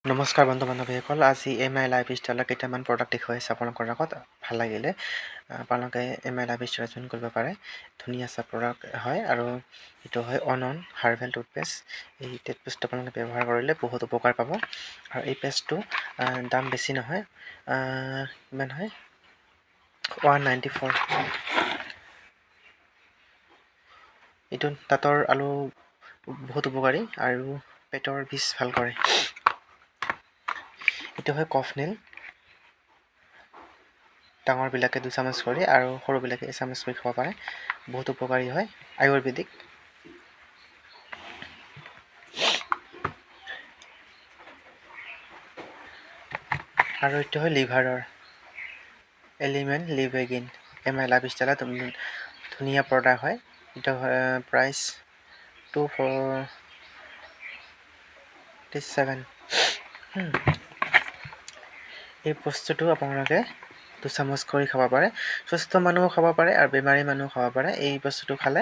নমস্কাৰ বন্ধু বান্ধৱীসকল, আজি MI লাইফষ্টাইলৰ কেইটামান প্ৰডাক্ট দেখুৱাই আছে আপোনালোকৰ আগত। ভাল লাগিলে আপোনালোকে MI লাইফষ্টাইল জইন কৰিব পাৰে। ধুনীয়া এটা প্ৰডাক্ট হয় আৰু এইটো হয় অনন হাৰ্বেল টুথপেষ্ট। এই টুথপেষ্টটো আপোনালোকে ব্যৱহাৰ কৰিলে বহুত উপকাৰ পাব। আৰু এই পেষ্টটো দাম বেছি নহয়, কিমান হয় 194। এইটো দাঁতৰ আলু বহুত উপকাৰী আৰু পেটৰ বিষ ভাল কৰে। এইটো হয় কফনেল। ডাঙৰবিলাকে 2 চামুচ কৰি আৰু সৰুবিলাকে 1 চামুচ কৰি খাব পাৰে। বহুত উপকাৰী হয়, আয়ুৰ্বেদিক। আৰু এইটো হয় লিভাৰৰ এলিমেণ্ট লিভেগিন। MI লাইফষ্টাইলত ধুনীয়া প্ৰডাক্ট হয়। এইটো প্ৰাইচ 247। এই বস্তুটো আপোনালোকে 2 চামুচ কৰি খাব পাৰে। সুস্থ মানুহো খাব পাৰে আৰু বেমাৰী মানুহো খাব পাৰে। এই বস্তুটো খালে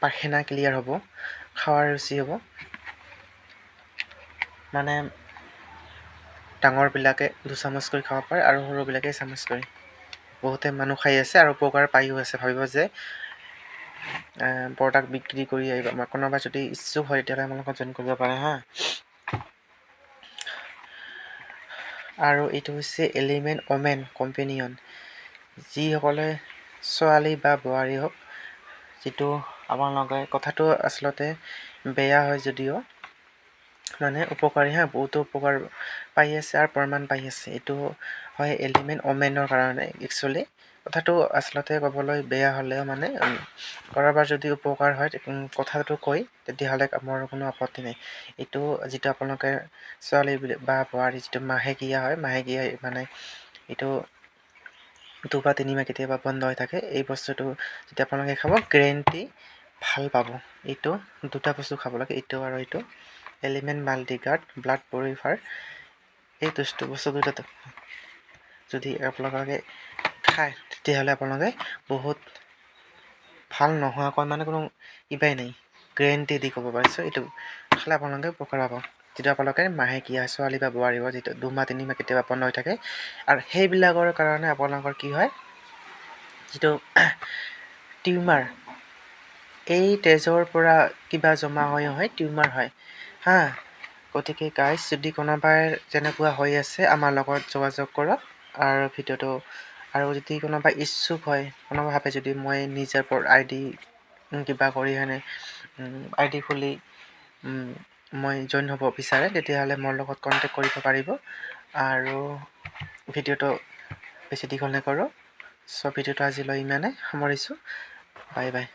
পায়খানা ক্লিয়াৰ হ'ব, খোৱাৰ ৰুচি হ'ব। মানে ডাঙৰবিলাকে 2 চামুচ কৰি খাব পাৰে আৰু সৰুবিলাকে 1 চামুচ কৰি। বহুতে মানুহ খাই আছে আৰু উপকাৰ পায়ো আছে। ভাবিব যে প্ৰডাক্ট বিক্ৰী কৰি আহিব। কোনোবা যদি ইচ্ছুক হয় তেতিয়াহ'লে আমাৰ লগত জইন কৰিব পাৰে হা। আৰু এইটো হৈছে এলিমেণ্ট ওমেন কম্পেনিয়ন। যিসকলে ছোৱালী বা বোৱাৰী হওক, যিটো আপোনালোকে কথাটো আচলতে বেয়া হয় যদিও মানে উপকাৰী হা, বহুতো উপকাৰ পাই আছে আৰু প্ৰমাণ পাই আছে। এইটো হয় এলিমেণ্ট ওমেনৰ কাৰণে। একচুৱেলি কথাটো আচলতে ক'বলৈ বেয়া হ'লেও মানে কাৰোবাৰ যদি উপকাৰ হয় কথাটো কৈ তেতিয়াহ'লে মোৰ কোনো আপত্তি নাই। এইটো যিটো আপোনালোকে ছোৱালী বা বোৱাৰী যিটো মাহেকীয়া হয়, মাহেকীয়া মানে এইটো 2 বা 3 মাহ কেতিয়াবা বন্ধ হৈ থাকে। এই বস্তুটো যেতিয়া আপোনালোকে খাব গেৰেণ্টি ভাল পাব। এইটো 2টা বস্তু খাব লাগে, এইটো আৰু এইটো এলিমেণ্ট মাল্টিগাৰ্ড ব্লাড পিউৰিফায়াৰ। এই বস্তু দুটা যদি আপোনালোকে খায় তেতিয়াহ'লে আপোনালোকে বহুত ভাল নোহোৱাকৈ মানে কোনো কিবাই নাই, গেৰেণ্টি দি ক'ব পাৰিছোঁ। এইটো খালে আপোনালোকে উপকাৰ পাব। যিটো আপোনালোকে মাহেকীয়া ছোৱালী বা বোৱাৰী হয়, যিটো 2 মাহ 3 মাহ কেতিয়াবা বন্ধ হৈ থাকে। আৰু সেইবিলাকৰ কাৰণে আপোনালোকৰ কি হয়, যিটো টিউমাৰ, এই তেজৰ পৰা কিবা জমা হয় টিউমাৰ হয় হা। গতিকে গাইজ, যদি কোনোবাই তেনেকুৱা হৈ আছে আমাৰ লগত যোগাযোগ কৰক আৰু ভিডিঅ'টো। আৰু যদি কোনোবা ইচ্ছুক হয়, কোনোবা ভাবে যদি মই নিজৰ ID কিবা কৰি ID খুলি মই জইন হ'ব বিচাৰে তেতিয়াহ'লে মোৰ লগত কণ্টেক্ট কৰিব পাৰিব। আৰু ভিডিঅ'টো বেছি দীঘল নকৰোঁ। ভিডিঅ'টো আজিলৈ ইমানে সামৰিছোঁ। Bye bye.